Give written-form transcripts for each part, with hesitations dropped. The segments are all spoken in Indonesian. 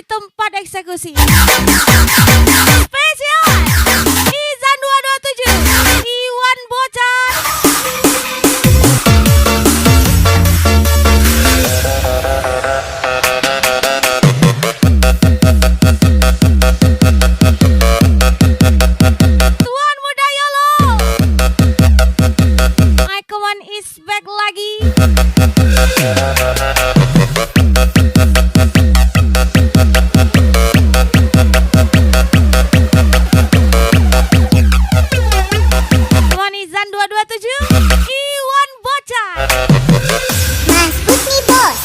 tempat eksekusi. Spesial Izan 227 Iwan Bocan. Tuan Muda Yolo, Icon is back lagi. Tuan Izan 227 Iwan Bocan. Mas Putri Bos.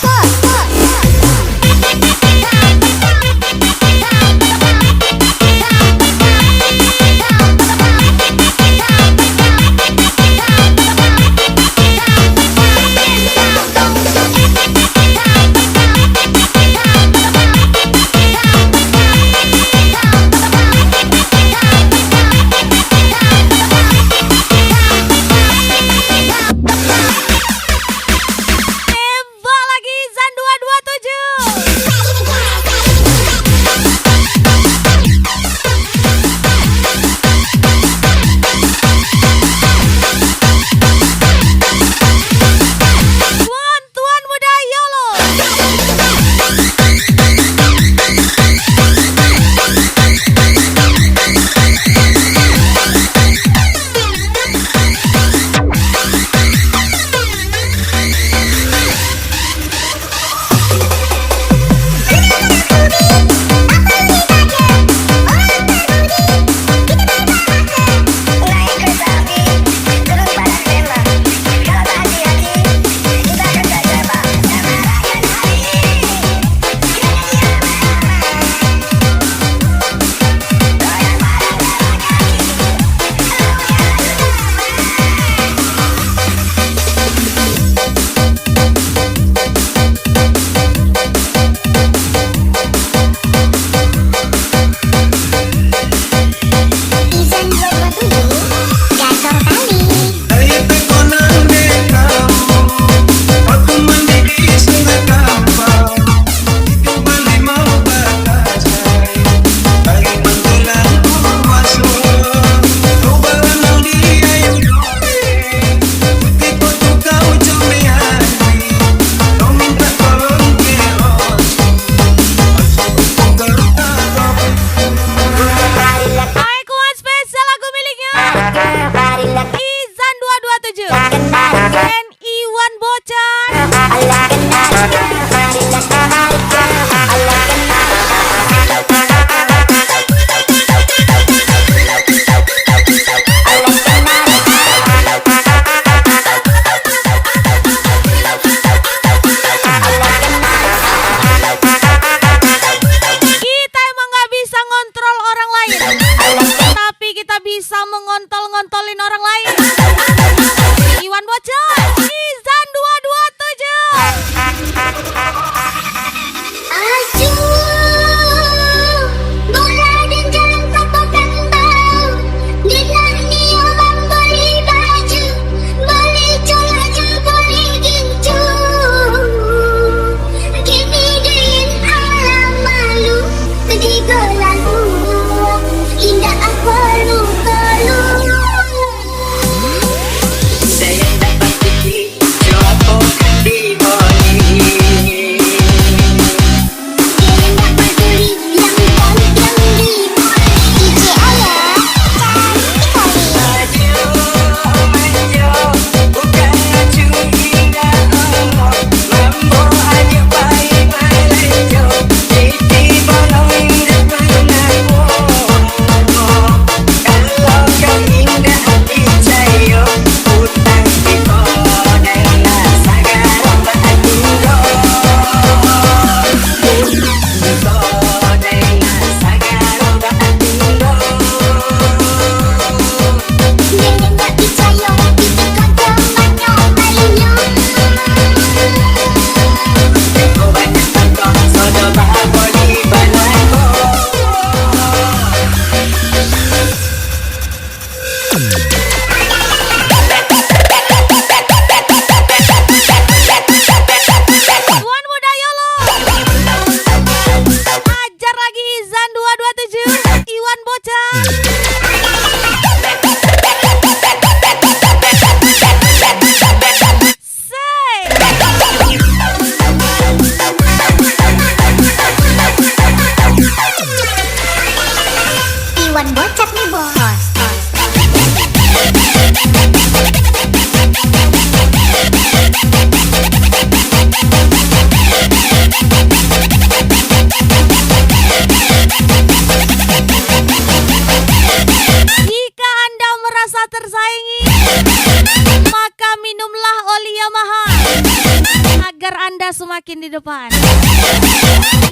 agar Anda semakin di depan.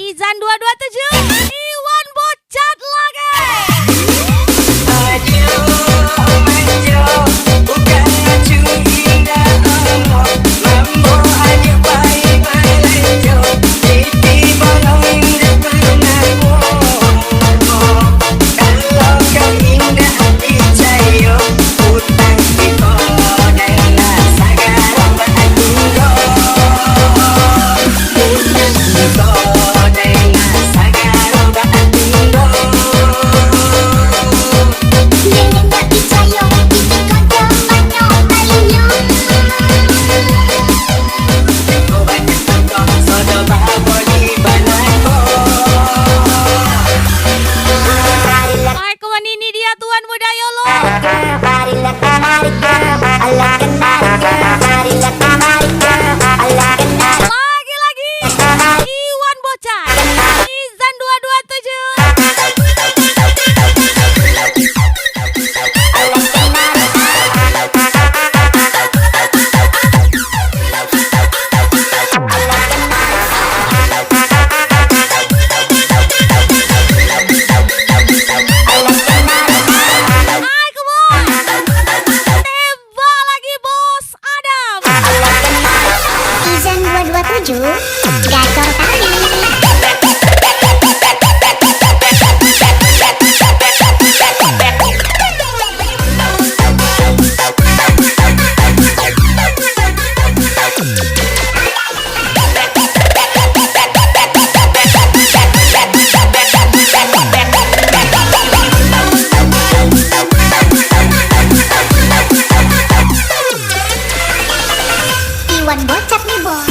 Izan 227, Iwan Bocat lagi. Gacor tadi. Iwan Bocat nih bos.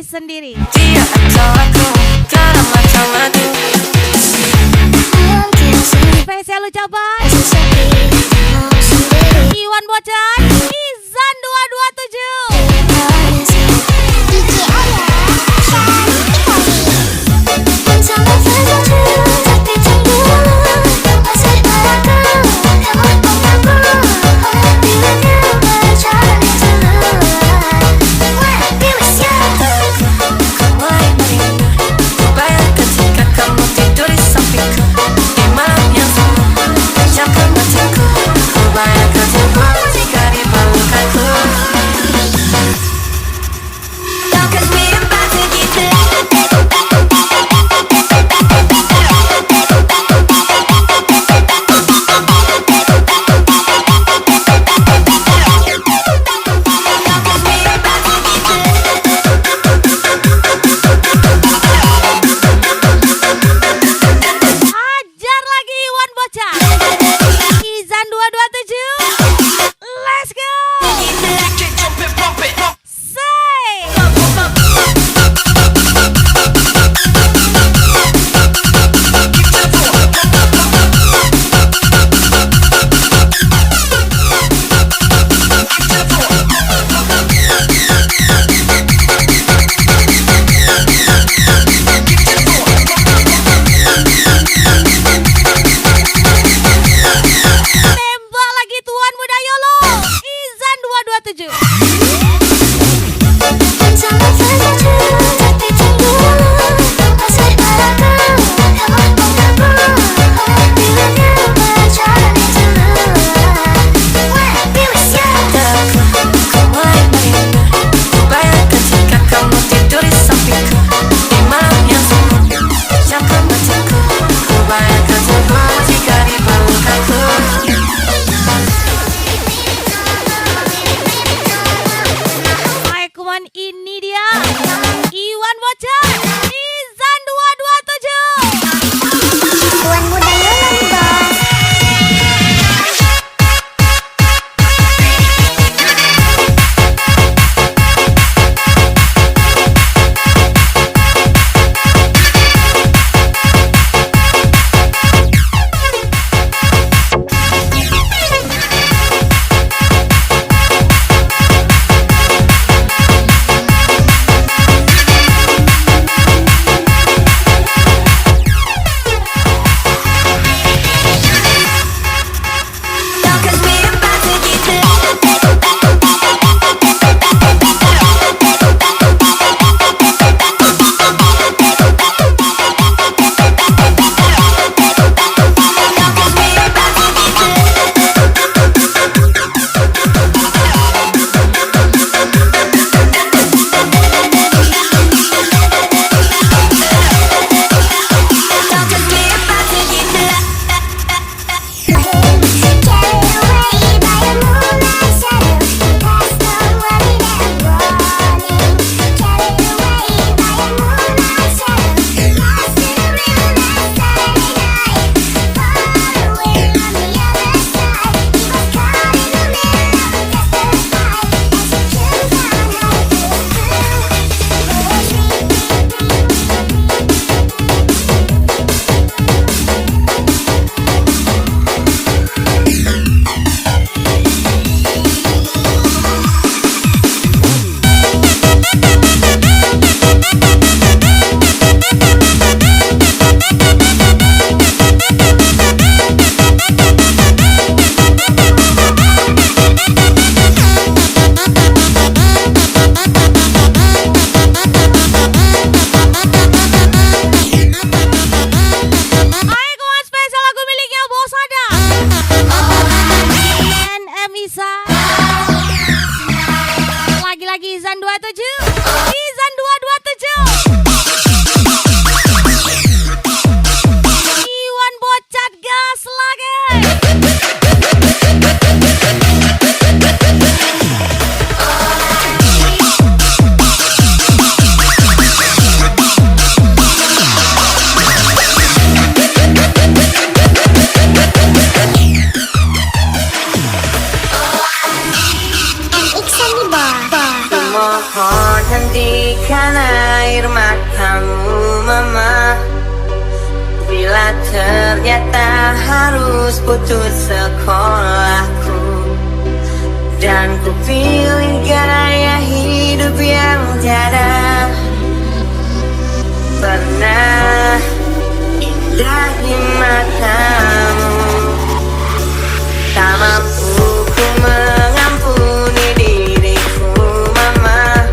Sendiri. Spesial ucapan Iwan Bocat, Izan 227. DJ Ayah, cantik kali. harus putus sekolahku, dan ku pilih gaya hidup yang tiada pernah indah di matamu. Tak mampu ku mengampuni diriku, mama,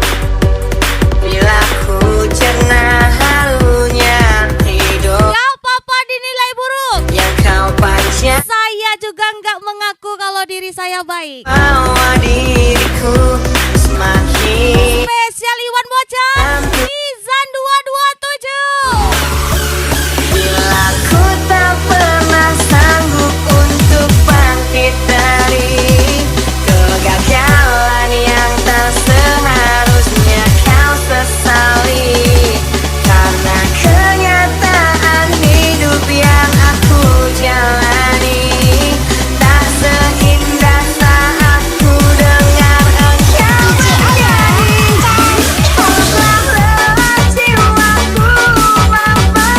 bila ku cerna halunya hidup Gak apa-apa dinilai buruk. yang kau panjat. Saya juga nggak mengaku kalau diri saya baik. Bawa diriku semakin Spesial Iwan Bocah Izan 227. bila ku tak pernah sanggup untuk bangkit dari kegagalan yang tak seharusnya kau sesali, karena kenyataan hidup yang aku jalani tak seindah saat ku dengar engkau bernyanyi. Oh, telah jiwaku, mama,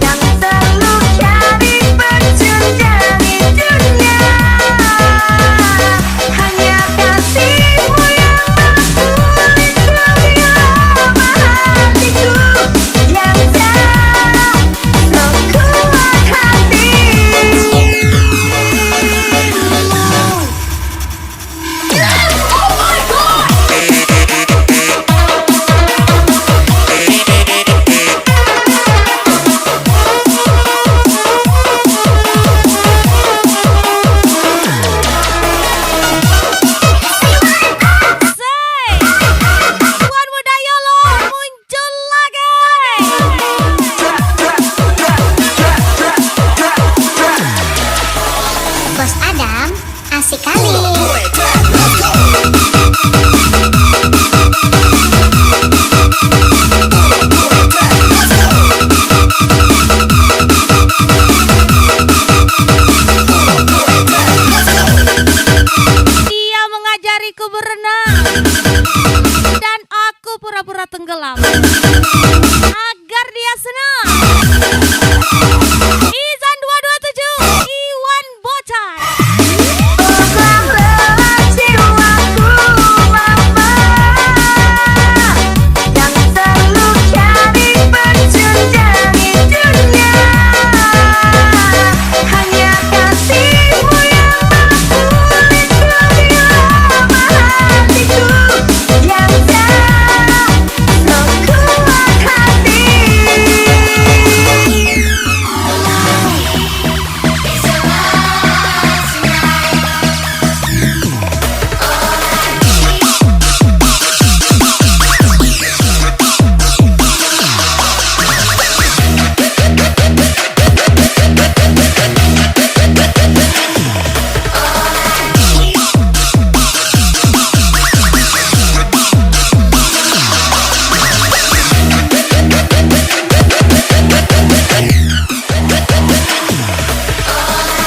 yang terluka dipercundangi dunia. Hanya kasihmu yang mampu lindungi lama hatiku yang tak sekuat hatimu. Say, Iwan Budayolo muncul lagi. Bos Adam, asik kali. Dia mengajariku berenang dan aku pura-pura tenggelam agar dia senang. Izan 227 Iwan Bocah. Telah jiwaku, mama, yang terluka dipercundangi dunia. Hanya kasihmu yang mampu lindungi lama hatiku yang tak sekuat hati.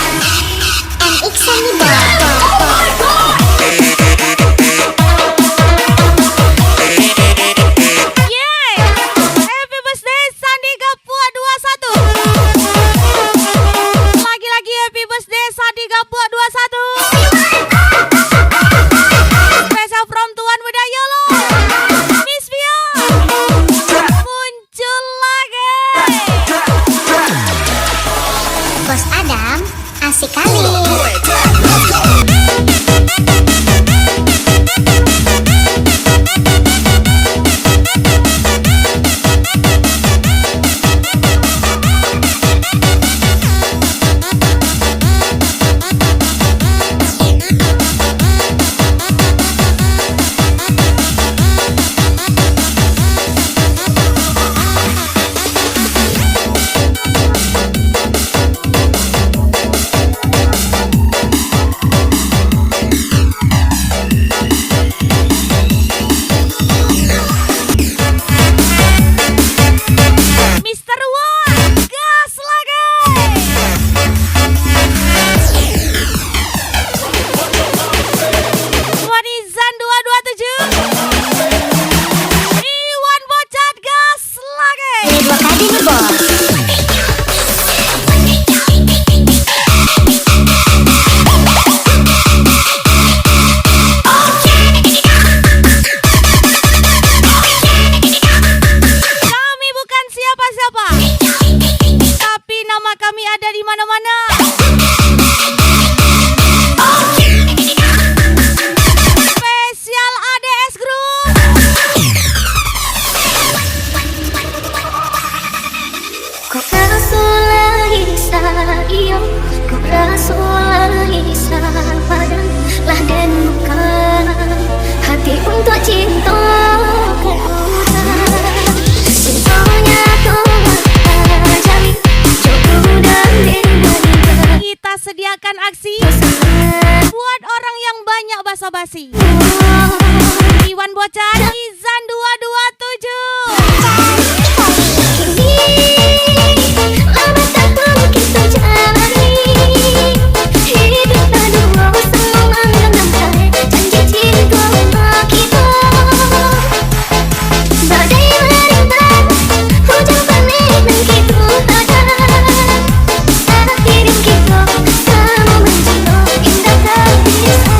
MX Sunny Boy. Yeay, happy birthday Sandi Gapua 21. Lagi-lagi happy birthday Sandi Gapua 21. Special from Tuan Budayolo Miss Via muncul lagi. Bos Adam, asik kali. Dua kali nih bos. iyo ku rasulah sabaran lah dan bukan hati untuk cinta keluar cintonya telah jalin jodoh dan diri Kita sediakan aksi buat orang yang banyak basa-basi. Iwan Bocan, Izan 227. lama tak perlu kita jalani hidup berdua bersama mengenang janji cinta kita badai merintah hujan panik dan kita ada akhirnya kita sama mencinta indah tak bisa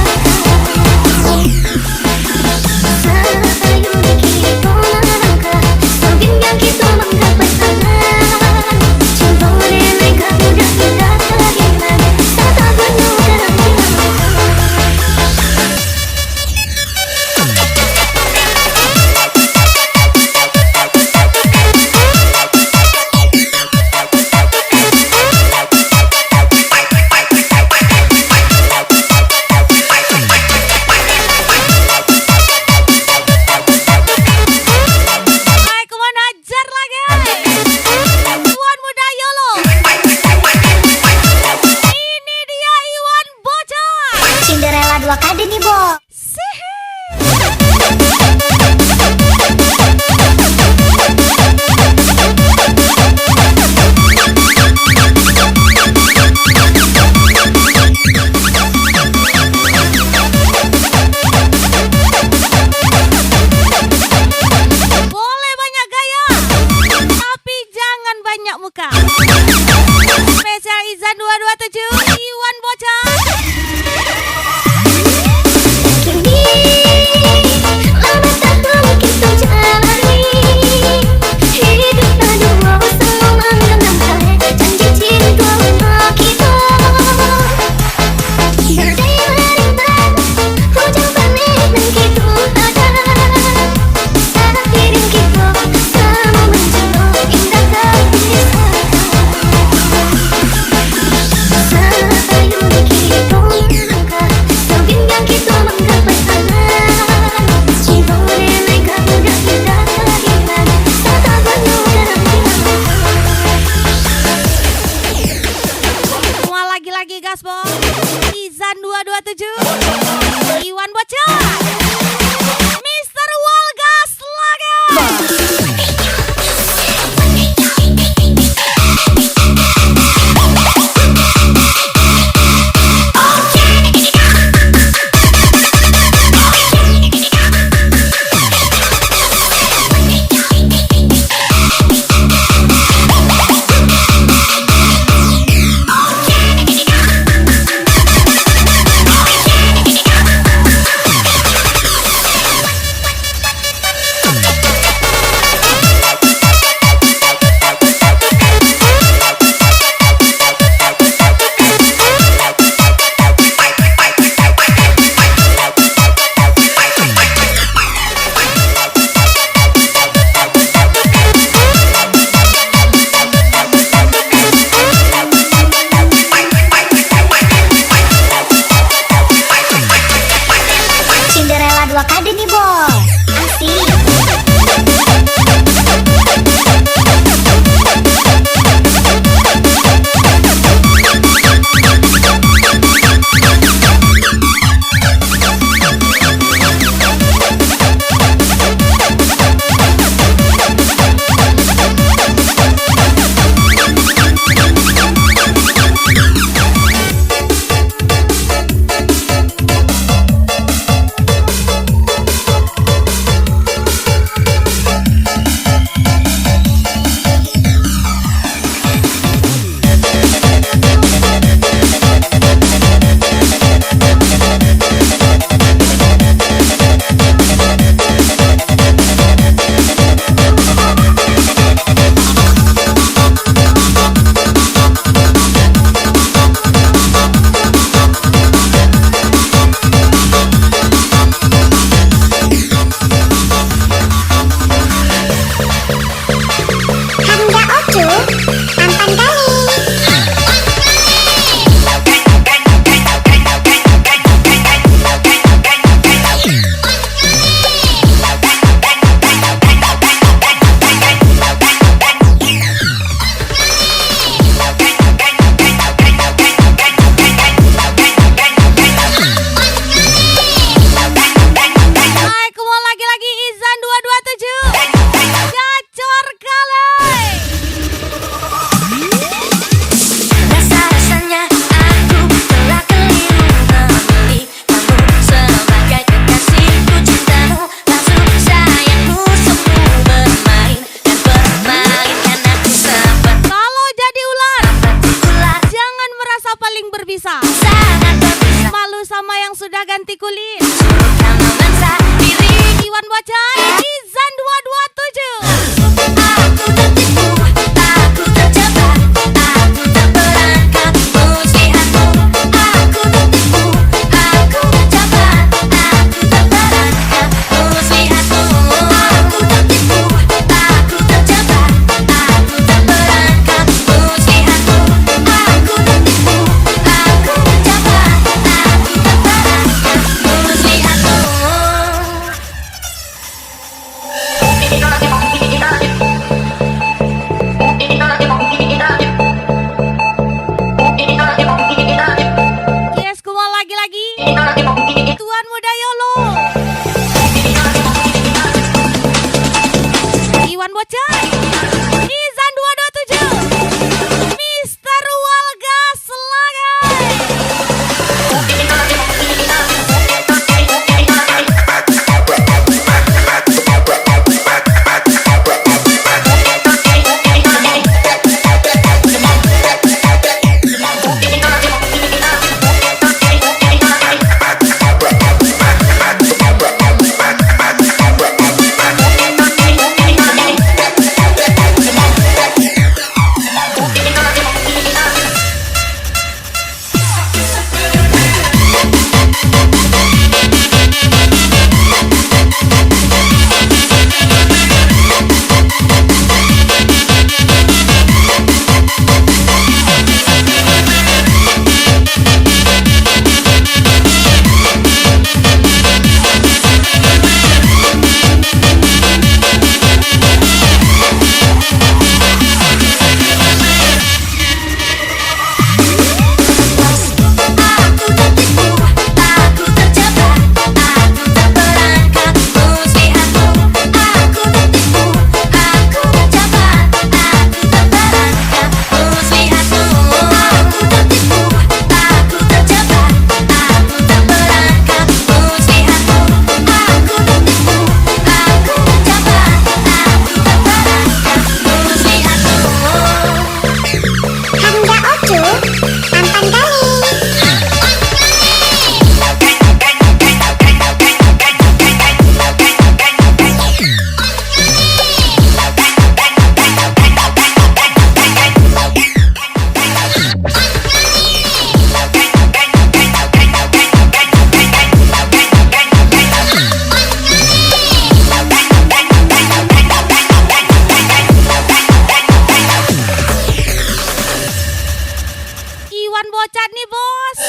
bocat nih bos.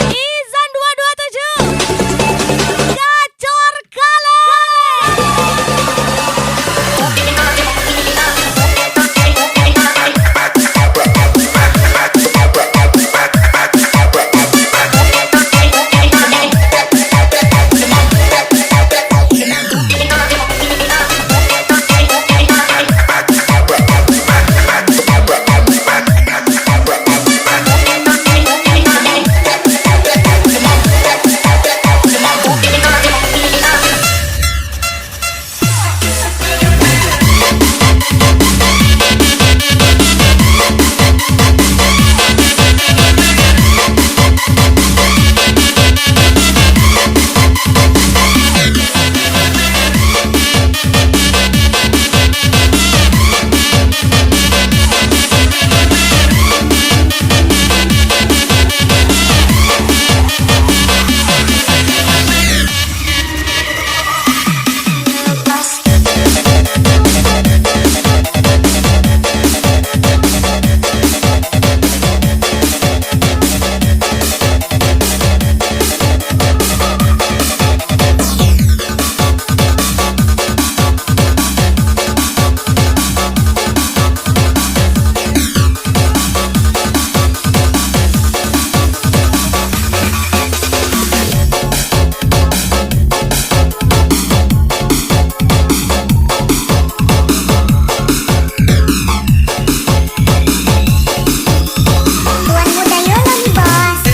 Izan 227 Gacor kale. Tuan muda Yola nih bos.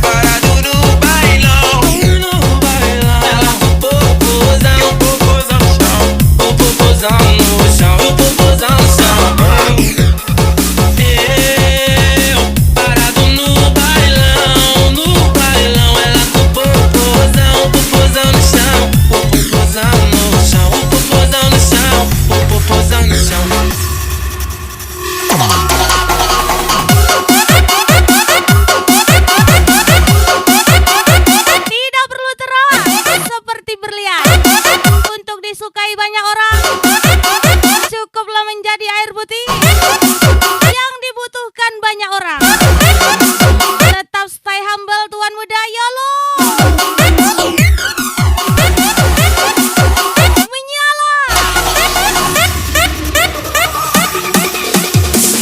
Parado no bailão, no bailão. Ela com popozão, popozão no chão, o popozão no chão, o popozão no chão. Eu parado no bailão, ela com popozão, popozão no chão, o popozão no chão, o popozão no chão, o popozão no chão. Tidak perlu terawat seperti berlian untuk disukai banyak orang. Cukuplah menjadi air putih yang dibutuhkan banyak orang. Tetap stay humble tuan muda YOLO. Menyala.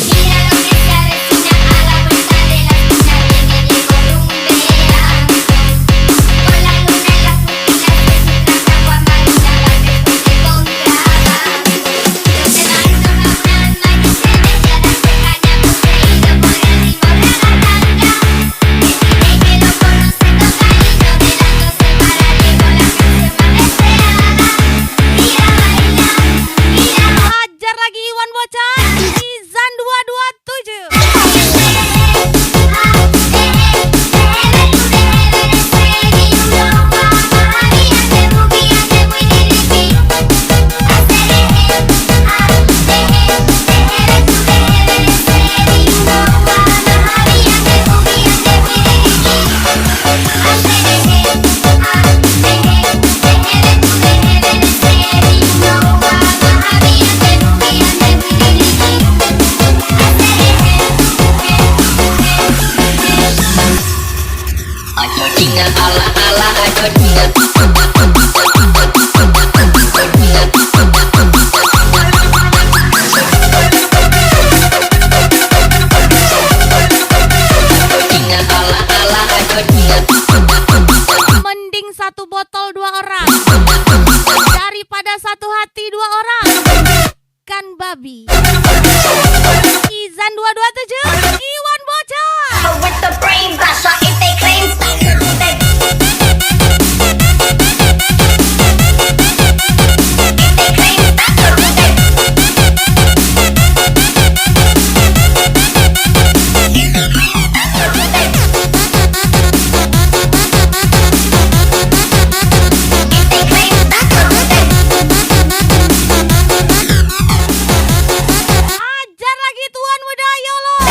Mira lo que se avecina a la vuelta de la esquina. Viene Diego Rumbera, con la luna en las pupilas de su traje agua marina, va después de contrabando. Se danza una alma que se mete a la cejaña, poseído por el ritmo de la tanga. Que si ve que lo conoce toca lindo, velándose para Diego la canción más esperada. Mira baila, mira baila. Ajar lagi Iwan Bocan. Izan 227. Ayo tinggal ala-ala, ayo tinggal. Tinggal ala-ala, ayo tinggal. Mending satu botol 2 orang daripada satu hati 2 orang. Kan babi. Izan 227 Iwan Bocan. With the brain blast, if they claim Ajar lagi tuan muda YOLO.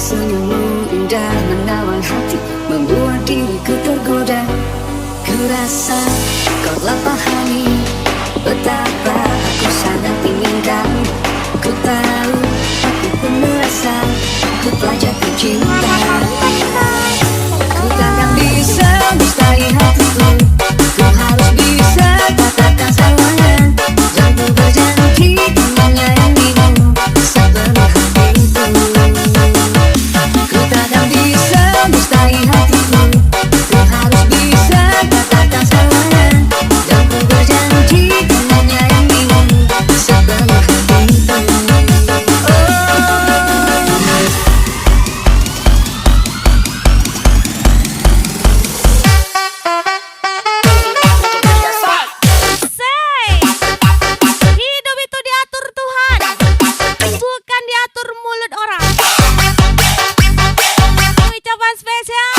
senyummu indah menawan hati, membuat diriku tergoda. Ku rasa kau telah pahami betapa aku sangat ingin kamu. Ku tahu, aku pun merasa aku telah jatuh cinta. Ku takkan bisa mencintai hatiku. Ku harus bisa katakan semuanya, dan ku berjanji untuk menyayangimu sepenuh hatiku. Ku takkan bisa mencintai hatiku. Ku harus bisa katakan semuanya, dan ku berjanji untuk menyayangimu sepenuh hatiku. Say, hidup itu diatur Tuhan, bukan diatur mulut orang. Ucapan spesial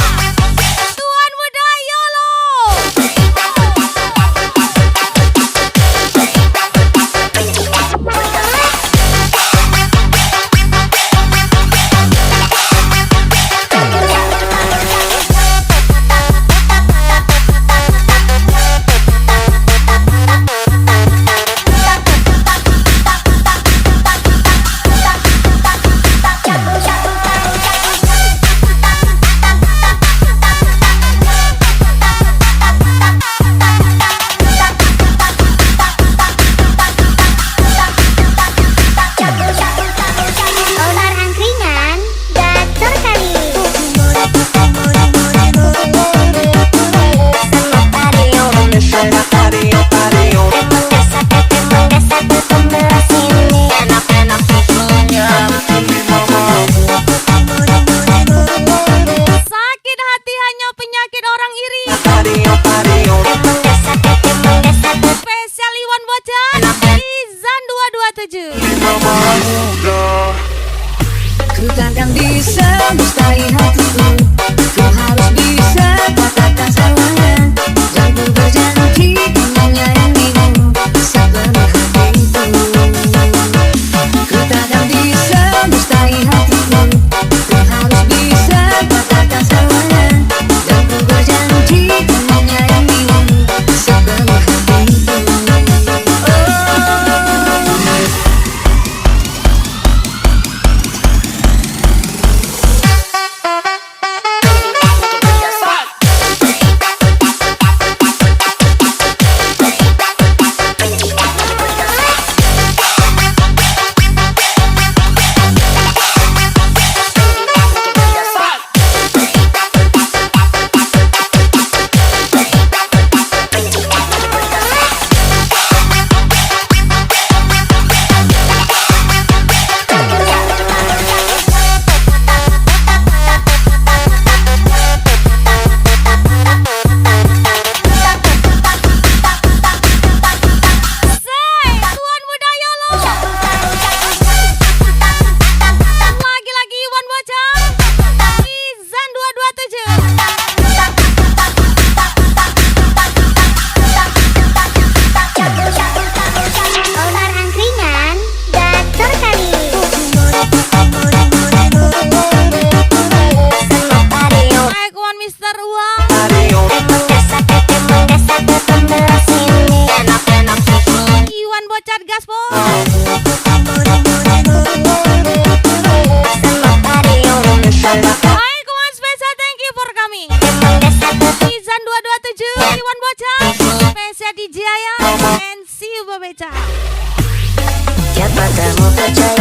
Tuan Muda Yolo. Onar angkringan, gacor kali. Emang dasar pembelas ini. Enak-enak susunya. Sakit hati hanya penyakit orang iri. Emang dasar Spesial Iwan Bocan, Izan 227. Ku takkan bisa mencintai hatiku. Ku harus bisa katakan semuanya, dan ku berjanji untuk menyayangimu sepenuh hatiku. Ku takkan bisa mencintai hatiku. Ku harus bisa katakan semuanya, dan ku berjanji untuk menyayangimu sepenuh hatiku. Say, Tuan Muda Yolo. Lagi-lagi Iwan Bocan, Izan 227. Onar angkringan, gacor kali. Naik Wan Mister Uang. Emang dasar pembelas ini. Enak-enak susunya. Iwan Bocat Gaspol. Hai kawan spesial, thank you for coming. Izan 227, Iwan Bocat, spesial DJ Ayah, and see you Babeca. Siapa kamu percaya?